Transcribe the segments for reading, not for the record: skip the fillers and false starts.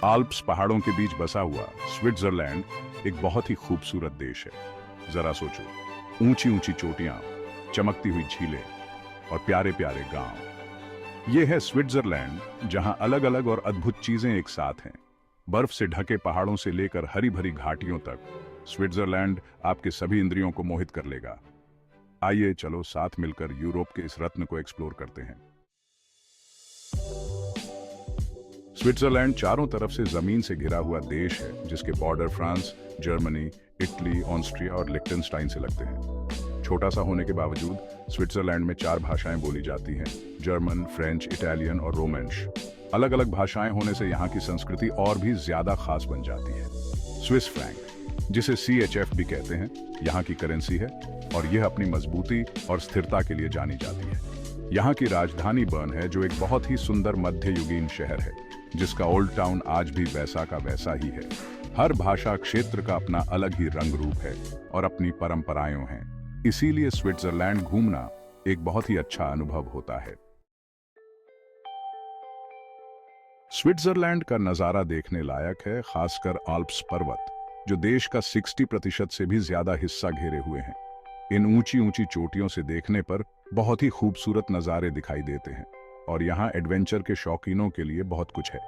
Alps पहाड़ों के बीच बसा हुआ स्विट्जरलैंड एक बहुत ही खूबसूरत देश है। जरा सोचो, ऊंची ऊंची चोटियां, चमकती हुई झीलें और प्यारे प्यारे गांव। ये है स्विट्जरलैंड, जहां अलग अलग और अद्भुत चीजें एक साथ हैं। बर्फ से ढके पहाड़ों से लेकर हरी भरी घाटियों तक, स्विट्जरलैंड आपके सभी इंद्रियों को मोहित कर लेगा। आइए चलो साथ मिलकर यूरोप के इस रत्न को एक्सप्लोर करते हैं। स्विट्जरलैंड चारों तरफ से जमीन से घिरा हुआ देश है, जिसके border France, Germany, Italy, Austria और लिechtenstein से लगते हैं। छोटा सा होने के बावजूद स्विट्जरलैंड में 4 भाषाएं बोली जाती हैं: जर्मन, फ्रेंच, इटालियन और रोमांश। अलग अलग भाषाएं होने से यहाँ की संस्कृति और भी ज्यादा खास बन जाती है। स्विस फ्रैंक, जिसे CHF भी कहते हैं, यहाँ की करेंसी है और यह अपनी मजबूती और स्थिरता के लिए जानी जाती है। यहाँ की राजधानी बर्न है, जो एक बहुत ही सुंदर मध्ययुगीन शहर है, जिसका ओल्ड टाउन आज भी वैसा का वैसा ही है। हर भाषा क्षेत्र का अपना अलग ही रंग रूप है और अपनी परंपराएं हैं। इसीलिए स्विट्जरलैंड घूमना एक बहुत ही अच्छा अनुभव होता है। स्विट्जरलैंड का नजारा देखने लायक है, खासकर आल्प्स पर्वत, जो देश का 60% से भी ज्यादा हिस्सा घेरे हुए हैं। इन ऊंची ऊंची चोटियों से देखने पर बहुत ही खूबसूरत नजारे दिखाई देते हैं और यहाँ एडवेंचर के शौकीनों के लिए बहुत कुछ है।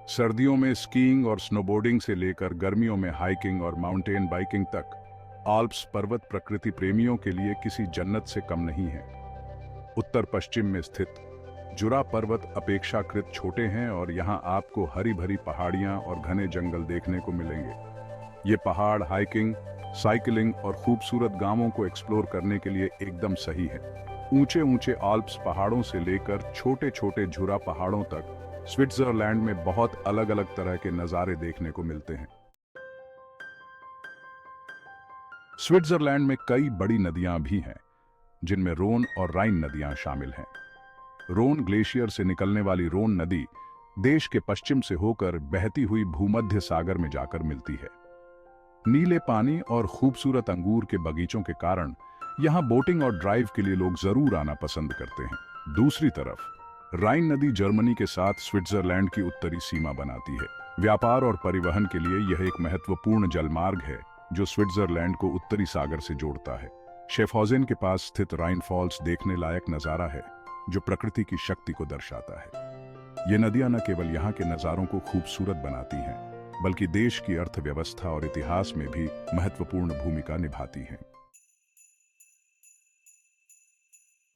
सर्दियों में स्कीइंग और स्नोबोर्डिंग से लेकर गर्मियों में हाइकिंग और माउंटेन बाइकिंग तक, आल्प्स पर्वत प्रकृति प्रेमियों के लिए किसी जन्नत से कम नहीं है। उत्तर पश्चिम में स्थित जुरा पर्वत अपेक्षाकृत छोटे हैं और यहाँ आपको हरी भरी पहाड़ियाँ और घने जंगल देखने को मिलेंगे। ये पहाड़ हाइकिंग, साइकिलिंग और खूबसूरत गांवों को एक्सप्लोर करने के लिए एकदम सही है। ऊंचे ऊंचे आल्प्स पहाड़ों से लेकर छोटे छोटे जुरा पहाड़ों तक स्विट्जरलैंड में बहुत अलग अलग तरह के नज़ारे देखने को मिलते हैं। स्विट्जरलैंड में कई बड़ी नदियां भी हैं, जिनमें रोन और राइन नदियां शामिल हैं। रोन ग्लेशियर से निकलने वाली रोन नदी देश के पश्चिम से होकर बहती हुई भूमध्य सागर में जाकर मिलती है। नीले पानी और खूबसूरत अंगूर के बगीचों के कारण यहाँ बोटिंग और ड्राइव के लिए लोग जरूर आना पसंद करते हैं। दूसरी तरफ राइन नदी जर्मनी के साथ स्विट्जरलैंड की उत्तरी सीमा बनाती है। व्यापार और परिवहन के लिए यह एक महत्वपूर्ण जलमार्ग है, जो स्विट्जरलैंड को उत्तरी सागर से जोड़ता है। शेफहॉजेन के पास स्थित राइन फॉल्स देखने लायक नजारा है, जो प्रकृति की शक्ति को दर्शाता है। ये नदियां न केवल यहाँ के नजारों को खूबसूरत बनाती हैं, बल्कि देश की अर्थव्यवस्था और इतिहास में भी महत्वपूर्ण भूमिका निभाती हैं।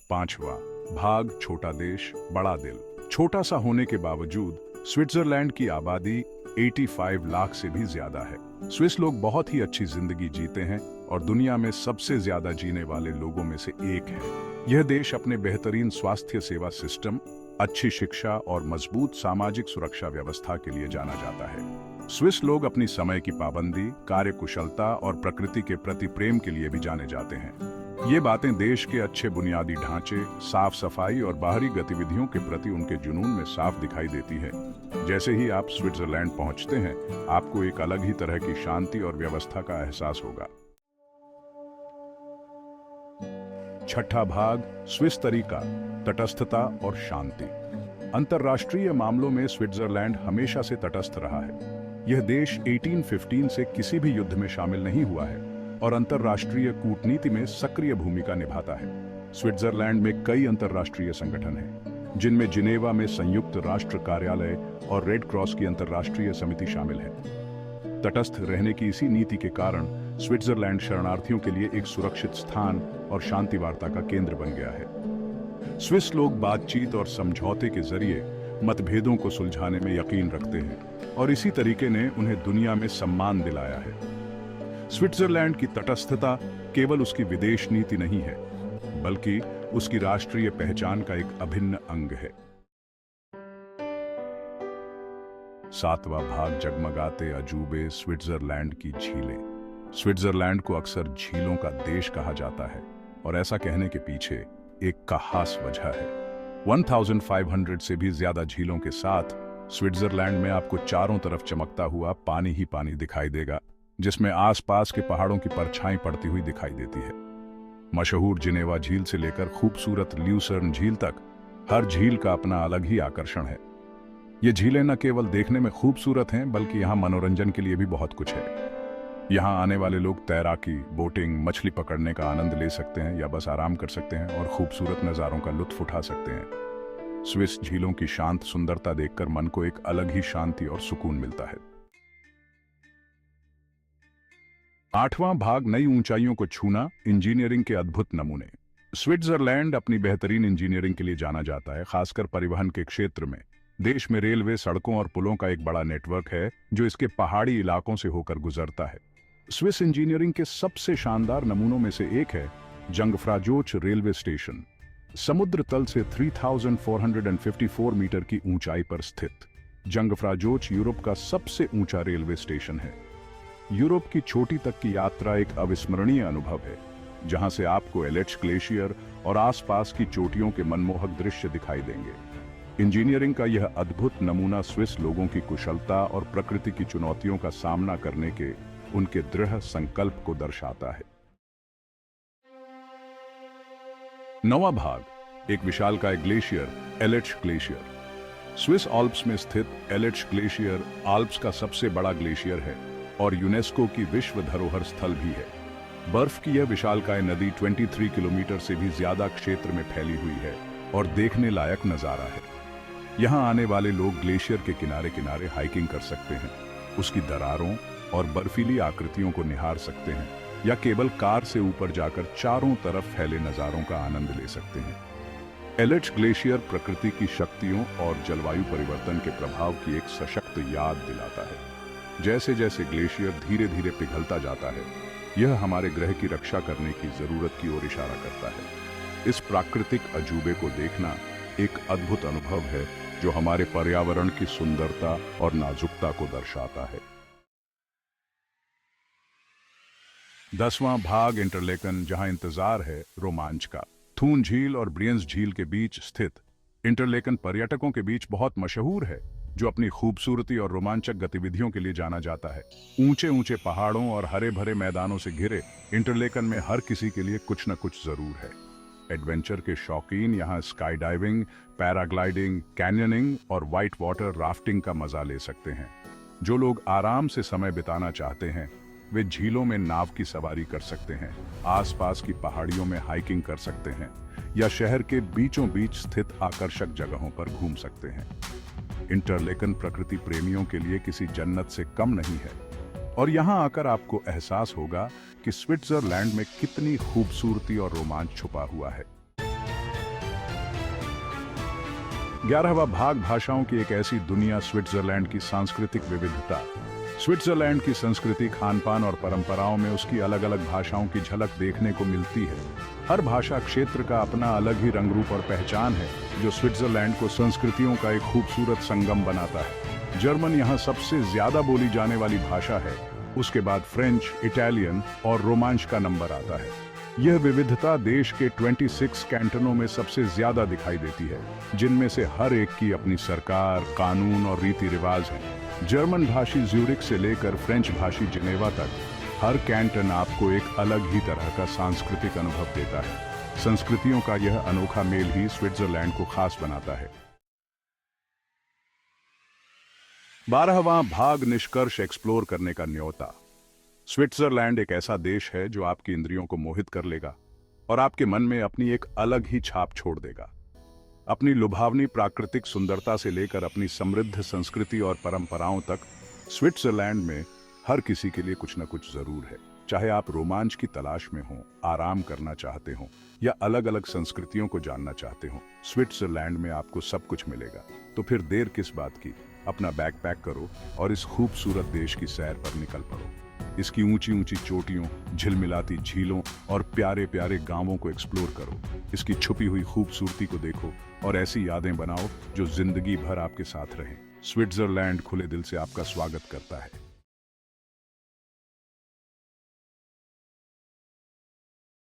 5वां भाग, छोटा देश बड़ा दिल। छोटा सा होने के बावजूद स्विट्जरलैंड की आबादी 85 लाख से भी ज्यादा है। स्विस लोग बहुत ही अच्छी जिंदगी जीते हैं और दुनिया में सबसे ज्यादा जीने वाले लोगों में से एक है। यह देश अपने बेहतरीन स्वास्थ्य सेवा सिस्टम, अच्छी शिक्षा और मजबूत सामाजिक सुरक्षा व्यवस्था के लिए जाना जाता है। स्विस लोग अपनी समय की पाबंदी, कार्यकुशलता और प्रकृति के प्रति प्रेम के लिए भी जाने जाते हैं। ये बातें देश के अच्छे बुनियादी ढांचे, साफ सफाई और बाहरी गतिविधियों के प्रति उनके जुनून में साफ दिखाई देती है। जैसे ही आप स्विट्जरलैंड पहुंचते हैं, आपको एक अलग ही तरह की शांति और व्यवस्था का एहसास होगा। 6ठा भाग, स्विस तरीका, तटस्थता और शांति। अंतर्राष्ट्रीय मामलों में स्विट्जरलैंड हमेशा से तटस्थ रहा है। यह देश 1815 से किसी भी युद्ध में शामिल नहीं हुआ है और अंतर्राष्ट्रीय कूटनीति में सक्रिय भूमिका निभाता है। स्विट्जरलैंड में कई अंतर्राष्ट्रीय संगठन हैं, जिनमें जिनेवा में संयुक्त राष्ट्र कार्यालय और रेड क्रॉस की अंतर्राष्ट्रीय समिति शामिल है। तटस्थ रहने की इसी नीति के कारण स्विट्जरलैंड शरणार्थियों के लिए एक सुरक्षित स्थान और शांति वार्ता का केंद्र बन गया है। स्विस लोग बातचीत और समझौते के जरिए मतभेदों को सुलझाने में यकीन रखते हैं और इसी तरीके ने उन्हें दुनिया में सम्मान दिलाया है। स्विट्जरलैंड की तटस्थता केवल उसकी विदेश नीति नहीं है, बल्कि उसकी राष्ट्रीय पहचान का एक अभिन्न अंग है। 7वां भाग, जगमगाते अजूबे, स्विट्जरलैंड की झीलें। स्विट्जरलैंड को अक्सर झीलों का देश कहा जाता है और ऐसा कहने के पीछे एक खास वजह है। 1500 से भी ज्यादा झीलों के साथ स्विट्जरलैंड में आपको चारों तरफ चमकता हुआ पानी ही पानी दिखाई देगा, जिसमें आसपास के पहाड़ों की परछाई पड़ती हुई दिखाई देती है। मशहूर जिनेवा झील से लेकर खूबसूरत ल्यूसर्न झील तक, हर झील का अपना अलग ही आकर्षण है। ये झीलें न केवल देखने में खूबसूरत हैं बल्कि यहाँ मनोरंजन के लिए भी बहुत कुछ है। यहाँ आने वाले लोग तैराकी, बोटिंग, मछली पकड़ने का आनंद ले सकते हैं या बस आराम कर सकते हैं और खूबसूरत नज़ारों का लुत्फ उठा सकते हैं। स्विस झीलों की शांत सुंदरता देखकर मन को एक अलग ही शांति और सुकून मिलता है। 8वां भाग, नई ऊंचाइयों को छूना, इंजीनियरिंग के अद्भुत नमूने। स्विट्जरलैंड अपनी बेहतरीन इंजीनियरिंग के लिए जाना जाता है, खासकर परिवहन के क्षेत्र में। देश में रेलवे, सड़कों और पुलों का एक बड़ा नेटवर्क है जो इसके पहाड़ी इलाकों से होकर गुजरता है। स्विस इंजीनियरिंग के सबसे शानदार नमूनों में से एक है जंगफ्राजोच रेलवे स्टेशन। समुद्र तल से 3454 मीटर की ऊंचाई पर स्थित जंगफ्राजोच यूरोप का सबसे ऊंचा रेलवे स्टेशन है। यूरोप की छोटी तक की यात्रा एक अविस्मरणीय अनुभव है, जहां से आपको एलेच ग्लेशियर और आसपास की चोटियों के मनमोहक दृश्य दिखाई देंगे। इंजीनियरिंग का यह अद्भुत नमूना स्विस लोगों की कुशलता और प्रकृति की चुनौतियों का सामना करने के उनके दृढ़ संकल्प को दर्शाता है। 9वां भाग, एक विशालकाय ग्लेशियर, एलेच ग्लेशियर। स्विस आल्प्स में स्थित एलेच ग्लेशियर आल्प्स का सबसे बड़ा ग्लेशियर है और यूनेस्को की विश्व धरोहर स्थल भी है। बर्फ की यह विशालकाय नदी 23 किलोमीटर से भी ज्यादा क्षेत्र में फैली हुई है और देखने लायक नजारा है। यहाँ आने वाले लोग ग्लेशियर के किनारे किनारे हाइकिंग कर सकते हैं, उसकी दरारों और बर्फीली आकृतियों को निहार सकते हैं या केवल कार से ऊपर जाकर चारों तरफ फैले नजारों का आनंद ले सकते हैं। एलेच ग्लेशियर प्रकृति की शक्तियों और जलवायु परिवर्तन के प्रभाव की एक सशक्त याद दिलाता है। जैसे जैसे ग्लेशियर धीरे धीरे पिघलता जाता है, यह हमारे ग्रह की रक्षा करने की जरूरत की ओर इशारा करता है। इस प्राकृतिक अजूबे को देखना एक अद्भुत अनुभव है जो हमारे पर्यावरण की सुंदरता और नाजुकता को दर्शाता है। 10वां भाग, इंटरलेकन, जहां इंतजार है रोमांच का। थून झील और ब्रियंस झील के बीच स्थित इंटरलेकन पर्यटकों के बीच बहुत मशहूर है, जो अपनी खूबसूरती और रोमांचक गतिविधियों के लिए जाना जाता है। ऊंचे ऊंचे पहाड़ों और हरे भरे मैदानों से घिरे इंटरलेकन में हर किसी के लिए कुछ न कुछ जरूर है। एडवेंचर के शौकीन यहाँ स्काई डाइविंग, पैराग्लाइडिंग, कैन्यनिंग और व्हाइट वाटर राफ्टिंग का मजा ले सकते हैं। जो लोग आराम से समय बिताना चाहते हैं वे झीलों में नाव की सवारी कर सकते हैं, आसपास की पहाड़ियों में हाइकिंग कर सकते हैं या शहर के बीचों बीच स्थित आकर्षक जगहों पर घूम सकते हैं। इंटरलेकन प्रकृति प्रेमियों के लिए किसी जन्नत से कम नहीं है और यहाँ आकर आपको एहसास होगा कि स्विट्जरलैंड में कितनी खूबसूरती और रोमांच छुपा हुआ है। 11वां भाग, भाषाओं की एक ऐसी दुनिया, स्विट्जरलैंड की सांस्कृतिक विविधता। स्विट्जरलैंड की संस्कृति, खानपान और परंपराओं में उसकी अलग अलग भाषाओं की झलक देखने को मिलती है। हर भाषा क्षेत्र का अपना अलग ही रंग रूप और पहचान है, जो स्विट्जरलैंड को संस्कृतियों का एक खूबसूरत संगम बनाता है। जर्मन यहाँ सबसे ज्यादा बोली जाने वाली भाषा है, उसके बाद फ्रेंच, इटालियन और रोमांच का नंबर आता है। यह विविधता देश के 26 कैंटनों में सबसे ज्यादा दिखाई देती है, जिनमें से हर एक की अपनी सरकार, कानून और रीति रिवाज हैं। जर्मन भाषी ज्यूरिख से लेकर फ्रेंच भाषी जिनेवा तक हर कैंटन आपको एक अलग ही तरह का सांस्कृतिक अनुभव देता है। संस्कृतियों का यह अनोखा मेल ही स्विट्जरलैंड को खास बनाता है। 12वां भाग, निष्कर्ष, एक्सप्लोर करने का न्योता। स्विट्जरलैंड एक ऐसा देश है जो आपकी इंद्रियों को मोहित कर लेगा और आपके मन में अपनी एक अलग ही छाप छोड़ देगा। अपनी लुभावनी प्राकृतिक सुंदरता से लेकर अपनी समृद्ध संस्कृति और परंपराओं तक, स्विट्जरलैंड में हर किसी के लिए कुछ न कुछ जरूर है। चाहे आप रोमांच की तलाश में हो, आराम करना चाहते हो या अलग अलग संस्कृतियों को जानना चाहते हो, स्विट्जरलैंड में आपको सब कुछ मिलेगा। तो फिर देर किस बात की, अपना बैग पैक करो और इस खूबसूरत देश की सैर पर निकल पड़ो। इसकी ऊंची ऊंची चोटियों, झिलमिलाती झीलों और प्यारे प्यारे गांवों को एक्सप्लोर करो। इसकी छुपी हुई खूबसूरती को देखो और ऐसी यादें बनाओ जो जिंदगी भर आपके साथ रहें। स्विट्जरलैंड खुले दिल से आपका स्वागत करता है।